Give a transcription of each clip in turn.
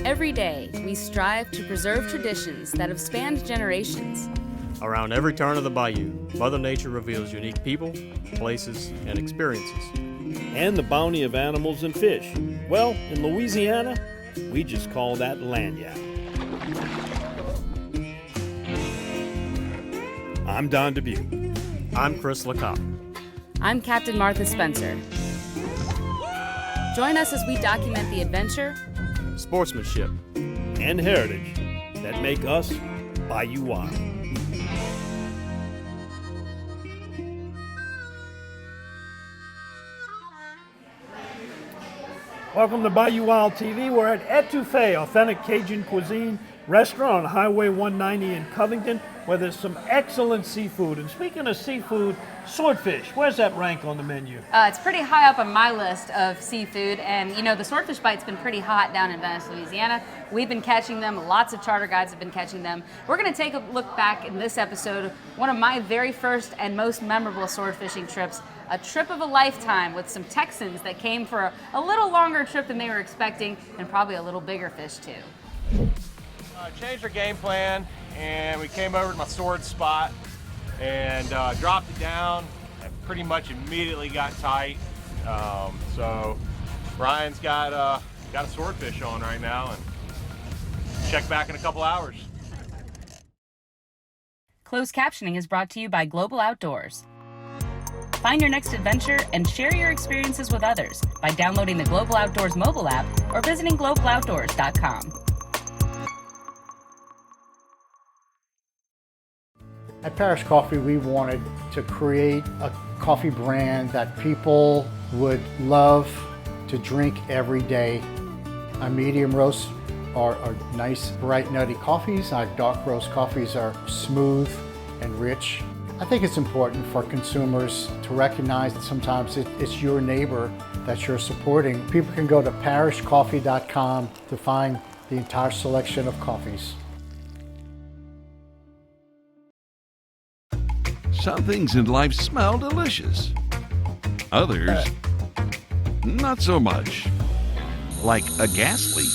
Every day, we strive to preserve traditions that have spanned generations. Around every turn of the bayou, Mother Nature reveals unique people, places, and experiences. And the bounty of animals and fish. Well, in Louisiana, we just call that lagniappe. I'm Don Dubuque. I'm Chris LeCoq. I'm Captain Martha Spencer. Join us as we document the adventure, Sportsmanship, and heritage that make us Bayou Wild. Welcome to Bayou Wild TV. We're at Etouffee, authentic Cajun cuisine restaurant on Highway 190 in Covington, where there's some excellent seafood. And speaking of seafood, swordfish, where's that rank on the menu? It's pretty high up on my list of seafood, and you know, the swordfish bite's been pretty hot down in Venice, Louisiana. We've been catching them, lots of charter guides have been catching them. We're gonna take a look back in this episode, one of my very first and most memorable swordfishing trips, a trip of a lifetime with some Texans that came for a little longer trip than they were expecting, and probably a little bigger fish too. Changed our game plan, and we came over to my sword spot and dropped it down and pretty much immediately got tight. So Brian's got a swordfish on right now, and check back in a couple hours. Closed captioning is brought to you by Global Outdoors. Find your next adventure and share your experiences with others by downloading the Global Outdoors mobile app or visiting globaloutdoors.com. At Parish Coffee, we wanted to create a coffee brand that people would love to drink every day. Our medium roasts are nice, bright, nutty coffees. Our dark roast coffees are smooth and rich. I think it's important for consumers to recognize that sometimes it's your neighbor that you're supporting. People can go to parishcoffee.com to find the entire selection of coffees. Some things in life smell delicious. Others, not so much. Like a gas leak.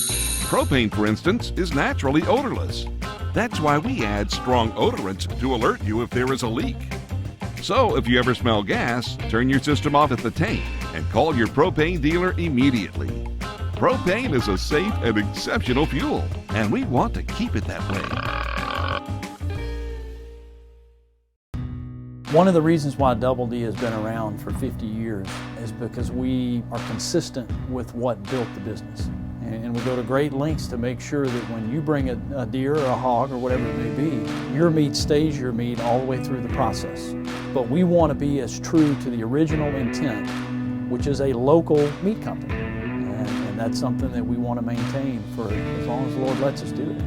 Propane, for instance, is naturally odorless. That's why we add strong odorants to alert you if there is a leak. So if you ever smell gas, turn your system off at the tank and call your propane dealer immediately. Propane is a safe and exceptional fuel, and we want to keep it that way. One of the reasons why Double D has been around for 50 years is because we are consistent with what built the business. And we go to great lengths to make sure that when you bring a deer or a hog or whatever it may be, your meat stays your meat all the way through the process. But we want to be as true to the original intent, which is a local meat company. And that's something that we want to maintain for as long as the Lord lets us do it.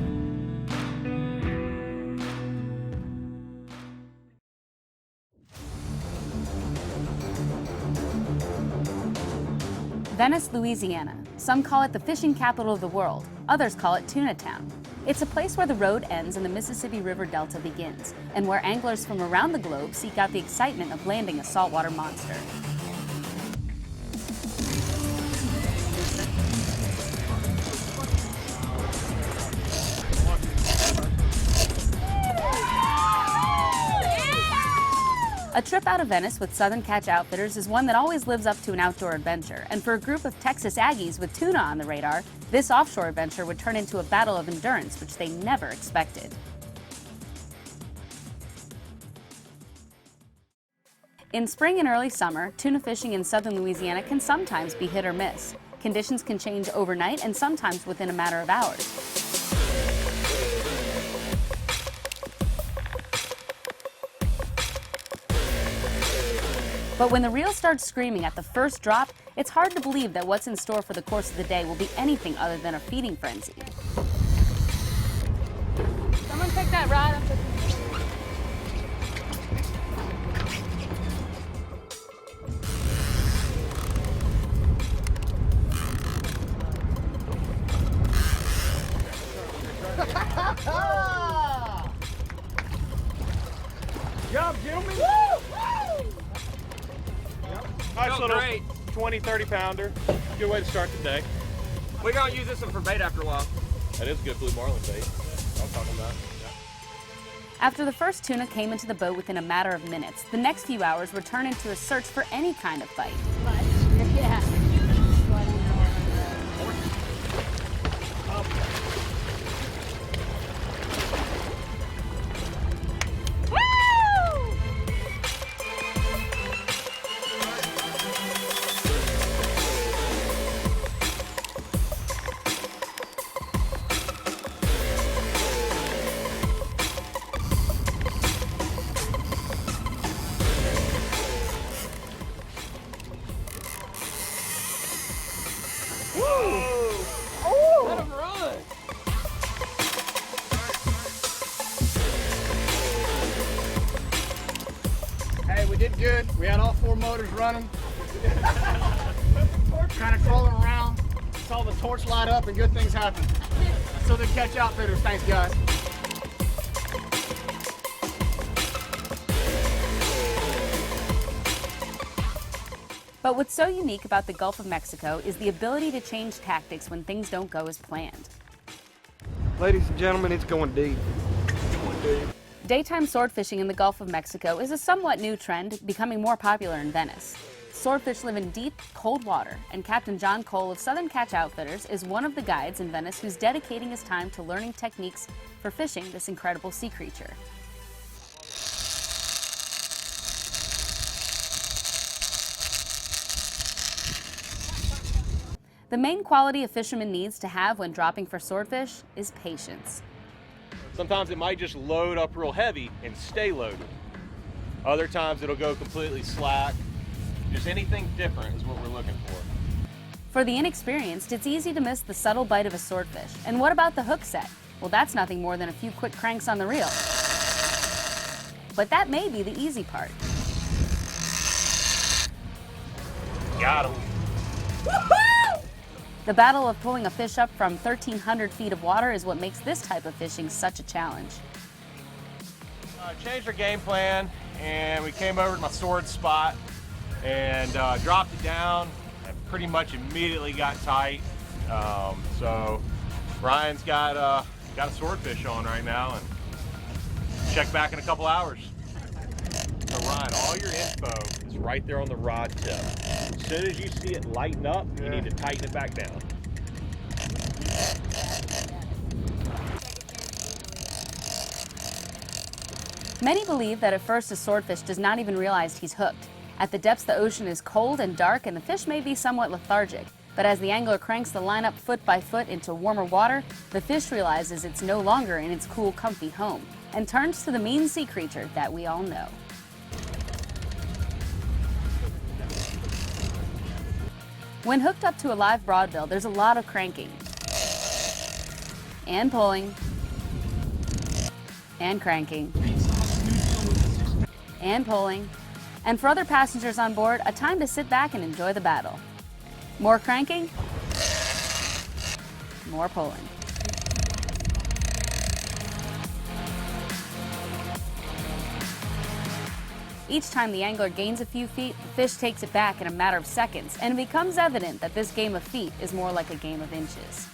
Venice, Louisiana. Some call it the fishing capital of the world. Others call it Tuna Town. It's a place where the road ends and the Mississippi River Delta begins, and where anglers from around the globe seek out the excitement of landing a saltwater monster. A trip out of Venice with Southern Catch Outfitters is one that always lives up to an outdoor adventure, and for a group of Texas Aggies with tuna on the radar, this offshore adventure would turn into a battle of endurance which they never expected. In spring and early summer, tuna fishing in southern Louisiana can sometimes be hit or miss. Conditions can change overnight and sometimes within a matter of hours. But when the reel starts screaming at the first drop, it's hard to believe that what's in store for the course of the day will be anything other than a feeding frenzy. Someone pick that rod up. Good job, gentlemen. Nice little 20, 30 pounder. Good way to start the day. We're gonna use this one for bait after a while. That is good blue marlin bait. I'm talking about. After the first tuna came into the boat within a matter of minutes, the next few hours were turned into a search for any kind of bite. Yeah. Hey, we did good. We had all 4 motors running. Kind of crawling around. Saw the torch light up and good things happen. So they catch outfitters. Thanks, guys. But what's so unique about the Gulf of Mexico is the ability to change tactics when things don't go as planned. Ladies and gentlemen, it's going deep. Daytime sword fishing in the Gulf of Mexico is a somewhat new trend, becoming more popular in Venice. Swordfish live in deep, cold water, and Captain John Cole of Southern Catch Outfitters is one of the guides in Venice who's dedicating his time to learning techniques for fishing this incredible sea creature. The main quality a fisherman needs to have when dropping for swordfish is patience. Sometimes it might just load up real heavy and stay loaded. Other times it'll go completely slack. Just anything different is what we're looking for. For the inexperienced, it's easy to miss the subtle bite of a swordfish. And what about the hook set? Well, that's nothing more than a few quick cranks on the reel. But that may be the easy part. Got him. The battle of pulling a fish up from 1,300 feet of water is what makes this type of fishing such a challenge. Changed our game plan, and we came over to my sword spot and dropped it down. And pretty much immediately got tight. So Ryan's got a swordfish on right now, and check back in a couple hours. So Ryan, all your info is right there on the rod tip. As soon as you see it lighten up, you need to tighten it back down. Many believe that at first a swordfish does not even realize he's hooked. At the depths, the ocean is cold and dark, and the fish may be somewhat lethargic. But as the angler cranks the line up foot by foot into warmer water, the fish realizes it's no longer in its cool, comfy home and turns to the mean sea creature that we all know. When hooked up to a live broadbill, there's a lot of cranking and pulling and cranking and pulling, and for other passengers on board, a time to sit back and enjoy the battle. More cranking, more pulling. Each time the angler gains a few feet, the fish takes it back in a matter of seconds, and it becomes evident that this game of feet is more like a game of inches.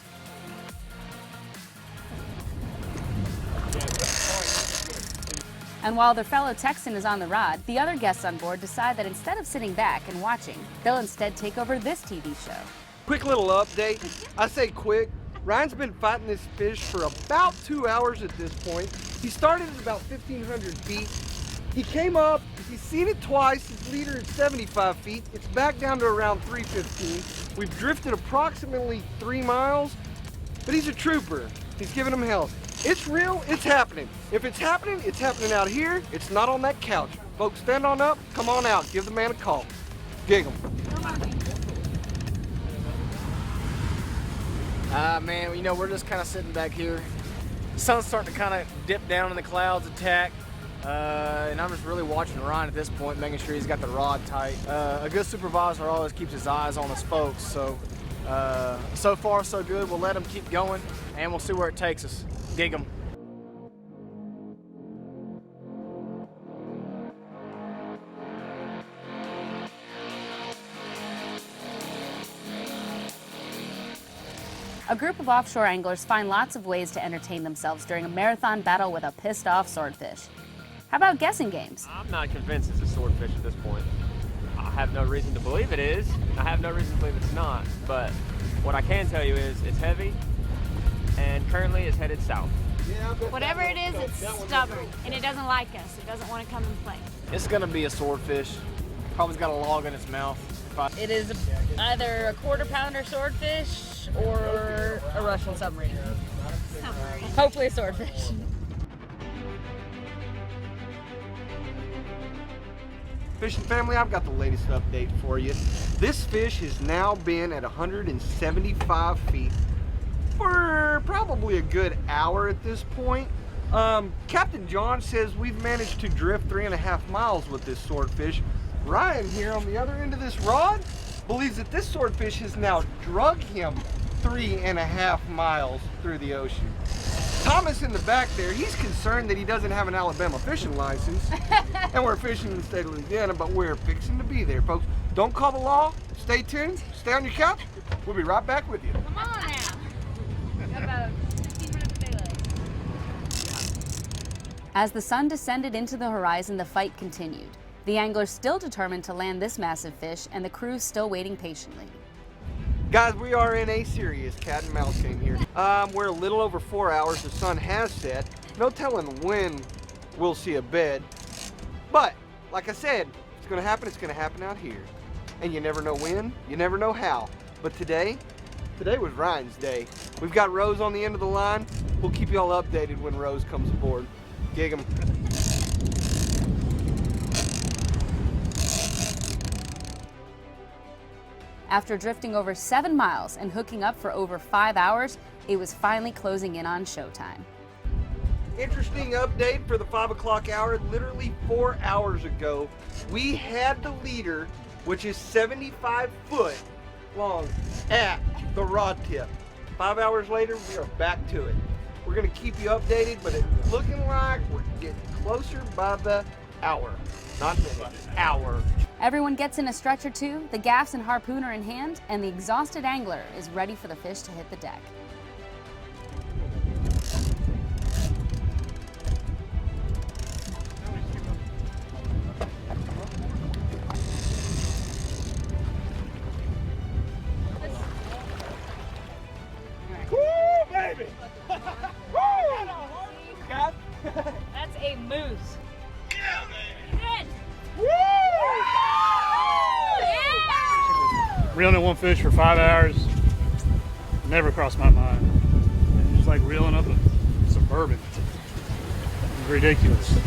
And while their fellow Texan is on the rod, the other guests on board decide that instead of sitting back and watching, they'll instead take over this TV show. Quick little update. I say quick. Ryan's been fighting this fish for about 2 hours at this point. He started at about 1,500 feet. He came up, he's seen it twice, his leader is 75 feet. It's back down to around 315. We've drifted approximately 3 miles, but he's a trooper. He's giving him hell. It's real, it's happening. If it's happening out here. It's not on that couch. Folks, stand on up, come on out, give the man a call. Gig him. Man, you know, we're just kind of sitting back here. The sun's starting to kind of dip down in the clouds, attack. And I'm just really watching Ryan at this point, making sure he's got the rod tight. A good supervisor always keeps his eyes on his folks, so so far so good. We'll let him keep going, and we'll see where it takes us. Gig him. A group of offshore anglers find lots of ways to entertain themselves during a marathon battle with a pissed-off swordfish. How about guessing games? I'm not convinced it's a swordfish at this point. I have no reason to believe it is. I have no reason to believe it's not. But what I can tell you is it's heavy and currently it's headed south. Whatever it is, it's stubborn and it doesn't like us. It doesn't want to come and play. It's gonna be a swordfish. Probably got a log in its mouth. It is either a quarter-pounder swordfish or a Russian submarine. Hopefully a swordfish. Fishing family, I've got the latest update for you. This fish has now been at 175 feet for probably a good hour at this point. Captain John says we've managed to drift 3.5 miles with this swordfish. Ryan here on the other end of this rod believes that this swordfish has now drugged him 3.5 miles through the ocean. Thomas in the back there, he's concerned that he doesn't have an Alabama fishing license and we're fishing in the state of Louisiana, but we're fixing to be there, folks. Don't call the law. Stay tuned. Stay on your couch. We'll be right back with you. Come on now. Got about 15 minutes of daylight. As the sun descended into the horizon, the fight continued. The anglers still determined to land this massive fish, and the crew still waiting patiently. Guys, we are in a serious cat and mouse game here. We're a little over 4 hours. The sun has set. No telling when we'll see a bed. But, like I said, it's gonna happen. It's gonna happen out here. And you never know when, you never know how. But today was Ryan's day. We've got Rose on the end of the line. We'll keep you all updated when Rose comes aboard. Gig 'em. After drifting over 7 miles and hooking up for over 5 hours, it was finally closing in on showtime. Interesting update for the 5 o'clock hour. Literally 4 hours ago, we had the leader, which is 75 foot long, at the rod tip. 5 hours later, we are back to it. We're gonna keep you updated, but it's looking like we're getting closer by the hour. Not minute, hour. Everyone gets in a stretch or two, the gaffs and harpoon are in hand, and the exhausted angler is ready for the fish to hit the deck. Woo, baby! Woo! That's a moose. Yeah, baby! Good. Woo! Reeling at one fish for 5 hours never crossed my mind. It's just like reeling up a Suburban. It's ridiculous.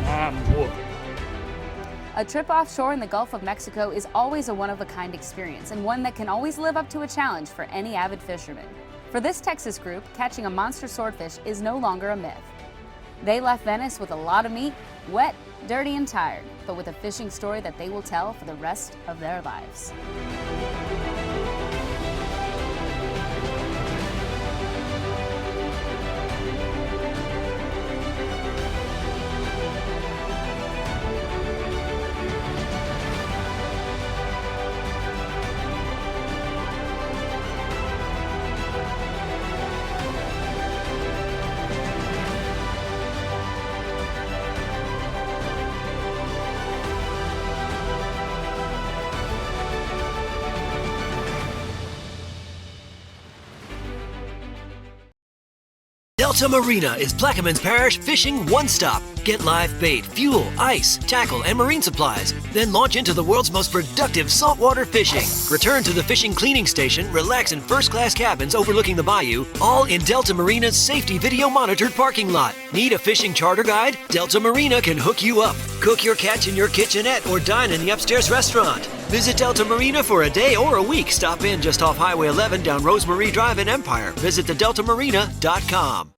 I'm whooped. A trip offshore in the Gulf of Mexico is always a one-of-a-kind experience, and one that can always live up to a challenge for any avid fisherman. For this Texas group, catching a monster swordfish is no longer a myth. They left Venice with a lot of meat, wet, dirty, and tired, but with a fishing story that they will tell for the rest of their lives. Delta Marina is Plaquemines Parish fishing one-stop. Get live bait, fuel, ice, tackle, and marine supplies. Then launch into the world's most productive saltwater fishing. Return to the fishing cleaning station, relax in first-class cabins overlooking the bayou, all in Delta Marina's safety video-monitored parking lot. Need a fishing charter guide? Delta Marina can hook you up. Cook your catch in your kitchenette or dine in the upstairs restaurant. Visit Delta Marina for a day or a week. Stop in just off Highway 11 down Rosemarie Drive in Empire. Visit thedeltamarina.com.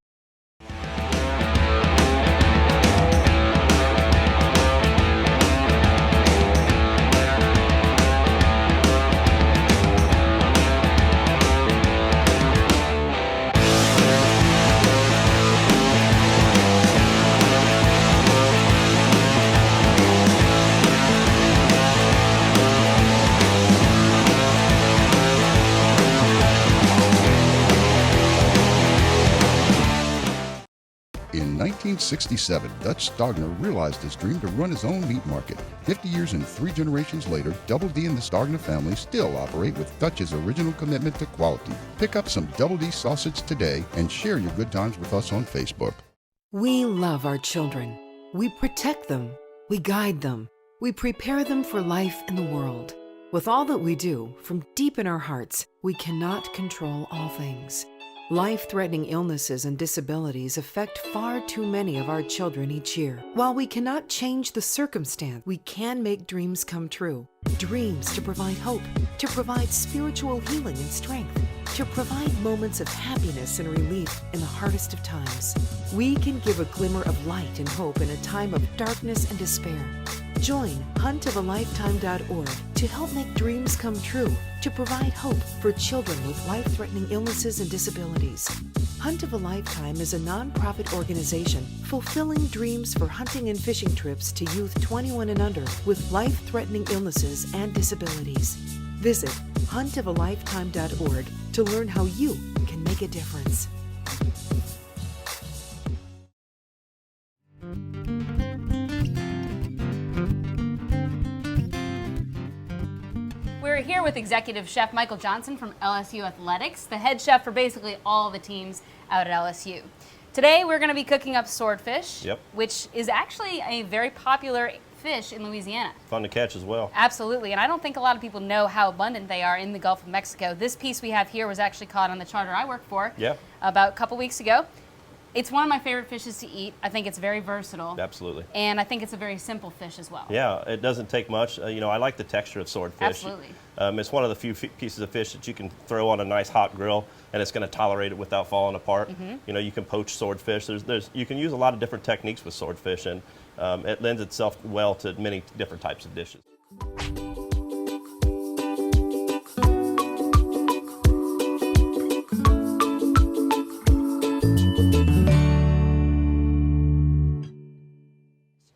In 1967, Dutch Stogner realized his dream to run his own meat market. 50 years and 3 generations later, Double D and the Stogner family still operate with Dutch's original commitment to quality. Pick up some Double D sausage today and share your good times with us on Facebook. We love our children. We protect them. We guide them. We prepare them for life in the world. With all that we do, from deep in our hearts, we cannot control all things. Life-threatening illnesses and disabilities affect far too many of our children each year. While we cannot change the circumstance, we can make dreams come true. Dreams to provide hope, to provide spiritual healing and strength, to provide moments of happiness and relief in the hardest of times. We can give a glimmer of light and hope in a time of darkness and despair. Join huntofalifetime.org to help make dreams come true, to provide hope for children with life-threatening illnesses and disabilities. Hunt of a Lifetime is a nonprofit organization fulfilling dreams for hunting and fishing trips to youth 21 and under with life-threatening illnesses and disabilities. Visit huntofalifetime.org to learn how you can make a difference. We're here with Executive Chef Michael Johnson from LSU Athletics, the head chef for basically all the teams out at LSU. Today we're going to be cooking up swordfish, which is actually a very popular fish in Louisiana. Fun to catch as well. Absolutely, and I don't think a lot of people know how abundant they are in the Gulf of Mexico. This piece we have here was actually caught on the charter I work for about a couple weeks ago. It's one of my favorite fishes to eat. I think it's very versatile. Absolutely. And I think it's a very simple fish as well. Yeah, it doesn't take much. You know, I like the texture of swordfish. Absolutely. It's one of the few pieces of fish that you can throw on a nice hot grill and it's going to tolerate it without falling apart. You know, you can poach swordfish. You can use a lot of different techniques with swordfish, and it lends itself well to many different types of dishes.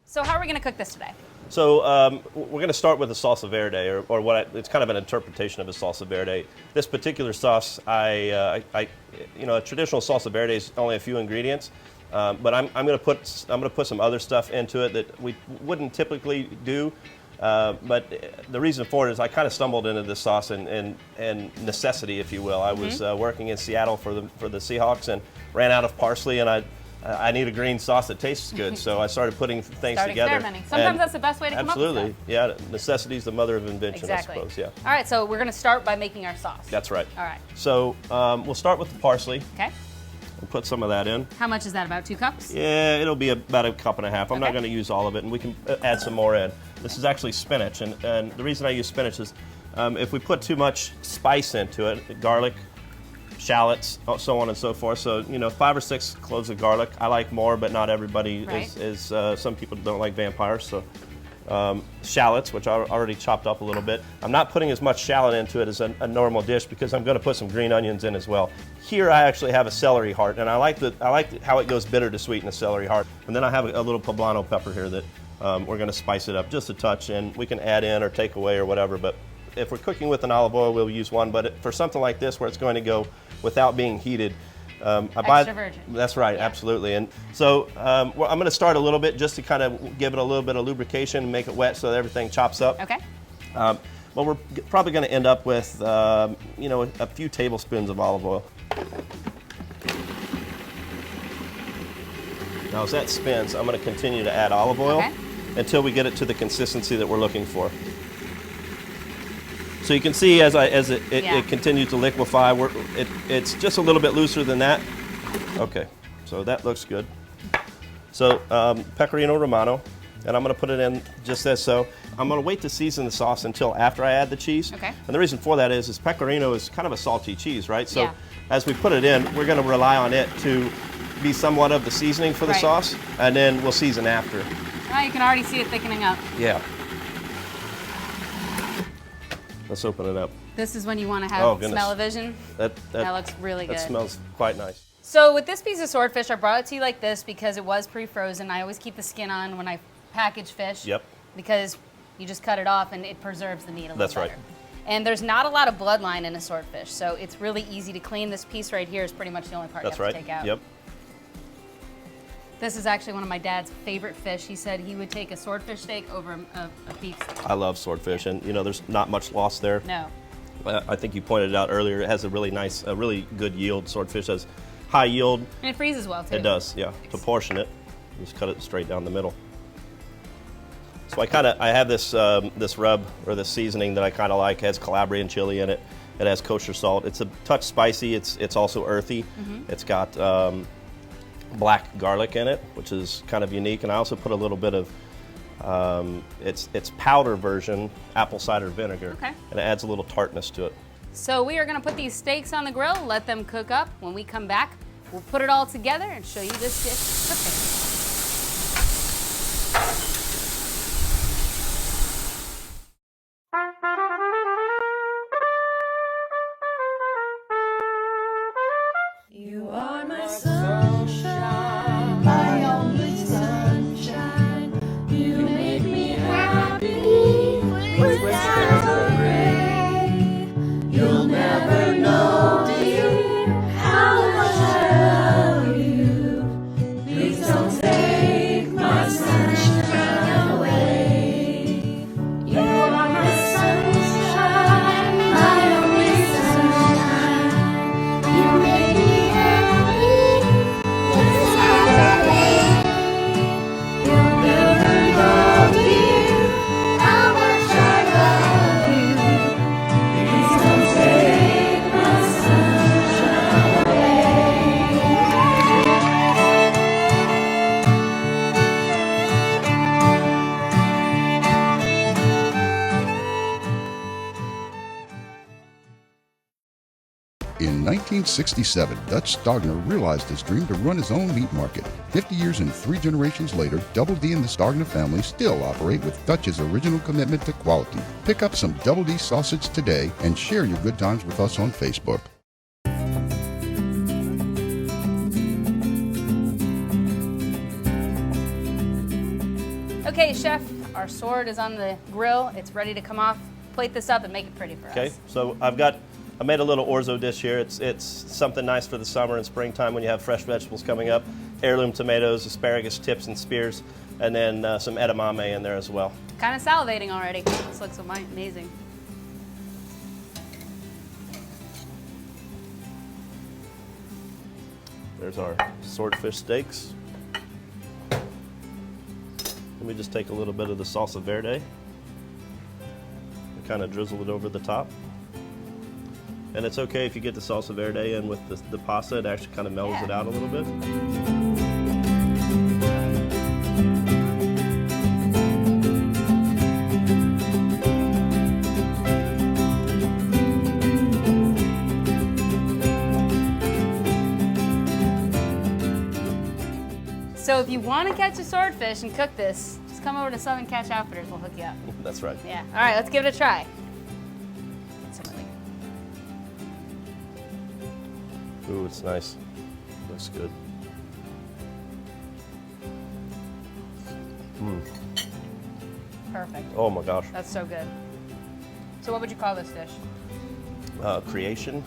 So how are we going to cook this today? So we're going to start with a salsa verde, or it's kind of an interpretation of a salsa verde. This particular sauce, you know, a traditional salsa verde is only a few ingredients, but I'm going to put some other stuff into it that we wouldn't typically do. But the reason for it is I kind of stumbled into this sauce and necessity, if you will. I was working in Seattle for the Seahawks and ran out of parsley, and I need a green sauce that tastes good, so I started putting things together. Experimenting. Sometimes that's the best way to come up with Absolutely, yeah. Necessity is the mother of invention, exactly. I suppose. Yeah. All right, so we're going to start by making our sauce. That's right. All right. So we'll start with the parsley. Okay. We'll put some of that in. How much is that? About 2 cups? Yeah, it'll be about a cup and a half. I'm not going to use all of it, and we can add some more in. This is actually spinach, and the reason I use spinach is if we put too much spice into it, garlic, shallots, so on and so forth. So, you know, 5 or 6 cloves of garlic. I like more, but not everybody is. Some people don't like vampires. So, shallots, which I already chopped up a little bit. I'm not putting as much shallot into it as a normal dish because I'm going to put some green onions in as well. Here, I actually have a celery heart, and I like how it goes bitter to sweet in a celery heart. And then I have a little poblano pepper here that we're going to spice it up just a touch, and we can add in or take away or whatever. But if we're cooking with an olive oil, we'll use one. But for something like this, where it's going to go without being heated, extra virgin. That's right, absolutely. And so I'm going to start a little bit just to kind of give it a little bit of lubrication and make it wet so that everything chops up. Okay. But we're probably going to end up with, you know, a few tablespoons of olive oil. Now as that spins, I'm going to continue to add olive oil until we get it to the consistency that we're looking for. So you can see as it continues to liquefy, it's just a little bit looser than that. Okay, so that looks good. So Pecorino Romano, and I'm going to put it in just as so. I'm going to wait to season the sauce until after I add the cheese. Okay. And the reason for that is Pecorino is kind of a salty cheese, right? So as we put it in, we're going to rely on it to be somewhat of the seasoning for the sauce, and then we'll season after. Oh, you can already see it thickening up. Yeah. Let's open it up. This is when you want to have smell-o-vision. That looks really good. That smells quite nice. So with this piece of swordfish, I brought it to you like this because it was pre-frozen. I always keep the skin on when I package fish. Yep. Because you just cut it off and it preserves the meat a little better. That's right. And there's not a lot of bloodline in a swordfish, so it's really easy to clean. This piece right here is pretty much the only part you have to take out. Yep. This is actually one of my dad's favorite fish. He said he would take a swordfish steak over a beef steak. I love swordfish, and you know, there's not much loss there. No. I think you pointed it out earlier. It has a really nice, a really good yield. Swordfish has high yield. And it freezes well too. It does, yeah. To portion it, just cut it straight down the middle. So I have this this rub or this seasoning that I kind of like. It has Calabrian chili in it. It has kosher salt. It's a touch spicy. It's also earthy. It's got black garlic in it, which is kind of unique. And I also put a little bit of it's powder version apple cider vinegar. Okay. And it adds a little tartness to it. So we are going to put these steaks on the grill, let them cook up. When we come back, we'll put it all together and show you this dish cooking. You are my sunshine, my only sunshine. You make me happy with skies of gray. You'll never know, dear, how much I love you. Please don't take my sunshine away. You are my sunshine, my only sunshine. You make me In 1967, Dutch Stogner realized his dream to run his own meat market. 50 years and 3 generations later, Double D and the Stogner family still operate with Dutch's original commitment to quality. Pick up some Double D sausage today and share your good times with us on Facebook. Okay, Chef, our sword is on the grill. It's ready to come off. Plate this up and make it pretty for us. Okay, so I made a little orzo dish here. It's something nice for the summer and springtime when you have fresh vegetables coming up. Heirloom tomatoes, asparagus tips and spears, and then some edamame in there as well. Kind of salivating already. This looks amazing. There's our swordfish steaks. Let me just take a little bit of the salsa verde and kind of drizzle it over the top. And it's okay if you get the salsa verde in with the pasta. It actually kind of mellows it out a little bit. So if you want to catch a swordfish and cook this, just come over to Southern Catch Outfitters. We'll hook you up. That's right. Yeah. All right, let's give it a try. Ooh, it's nice. Looks good. Perfect. Oh my gosh. That's so good. So what would you call this dish? Creation.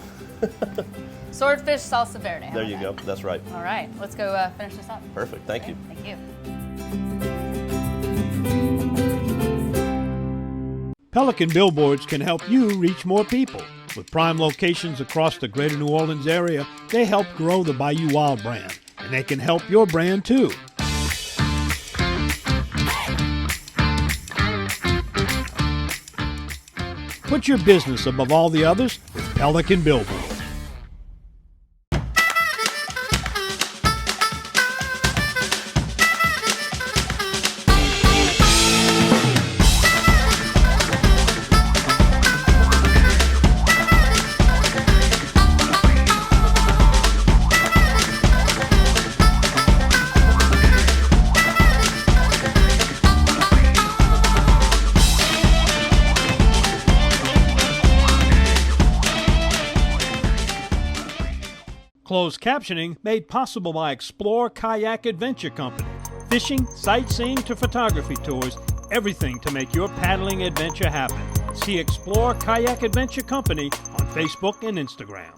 Swordfish salsa verde. There you go. That's right. All right, let's go finish this up. Perfect. Thank you. Thank you. Pelican Billboards can help you reach more people. With prime locations across the greater New Orleans area, they help grow the Bayou Wild brand, and they can help your brand too. Put your business above all the others with Pelican Billboards. Closed captioning made possible by Explore Kayak Adventure Company. Fishing, sightseeing to photography tours, everything to make your paddling adventure happen. See Explore Kayak Adventure Company on Facebook and Instagram.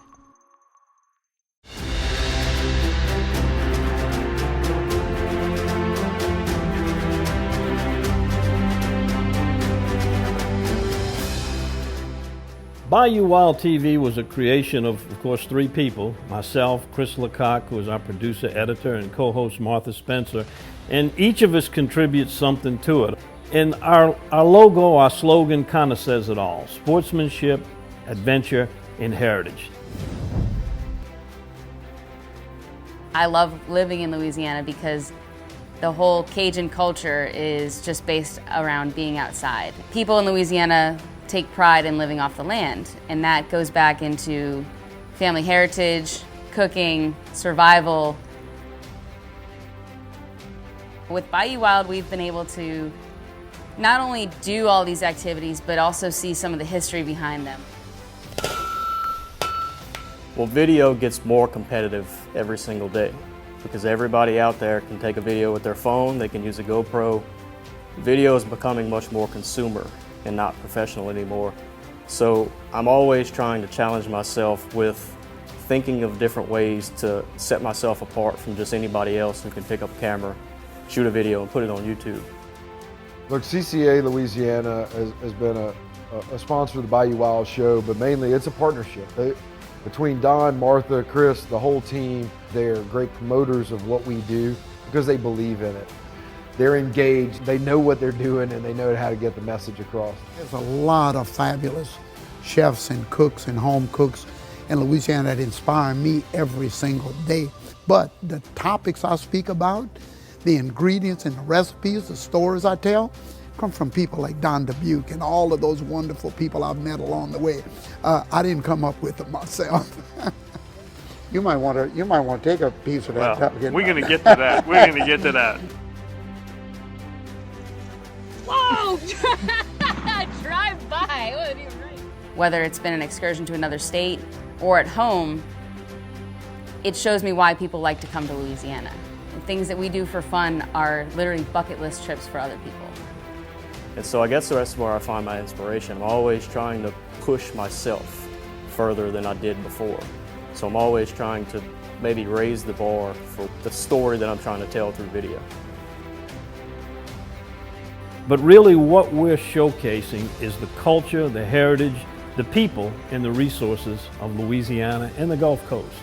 Bayou Wild TV was a creation of course, three people. Myself, Chris Lecoq, who is our producer, editor, and co-host Martha Spencer. And each of us contributes something to it. And our logo, our slogan kind of says it all. Sportsmanship, adventure, and heritage. I love living in Louisiana because the whole Cajun culture is just based around being outside. People in Louisiana take pride in living off the land, and that goes back into family heritage, cooking, survival. With Bayou Wild, we've been able to not only do all these activities, but also see some of the history behind them. Well, video gets more competitive every single day because everybody out there can take a video with their phone, they can use a GoPro. Video is becoming much more consumer and not professional anymore. So I'm always trying to challenge myself with thinking of different ways to set myself apart from just anybody else who can pick up a camera, shoot a video, and put it on YouTube. Look, CCA Louisiana has been a sponsor of the Bayou Wild show, but mainly it's a partnership. Between Don, Martha, Chris, the whole team, they're great promoters of what we do because they believe in it. They're engaged, they know what they're doing, and they know how to get the message across. There's a lot of fabulous chefs and cooks and home cooks in Louisiana that inspire me every single day. But the topics I speak about, the ingredients and the recipes, the stories I tell, come from people like Don Dubuque and all of those wonderful people I've met along the way. I didn't come up with them myself. You might want to take a piece of that. Well, we're going to get to that. We're going to get to that. Whoa! Drive by. Whether it's been an excursion to another state or at home, it shows me why people like to come to Louisiana. The things that we do for fun are literally bucket list trips for other people. And so I guess that's where I find my inspiration. I'm always trying to push myself further than I did before. So I'm always trying to maybe raise the bar for the story that I'm trying to tell through video. But really what we're showcasing is the culture, the heritage, the people, and the resources of Louisiana and the Gulf Coast.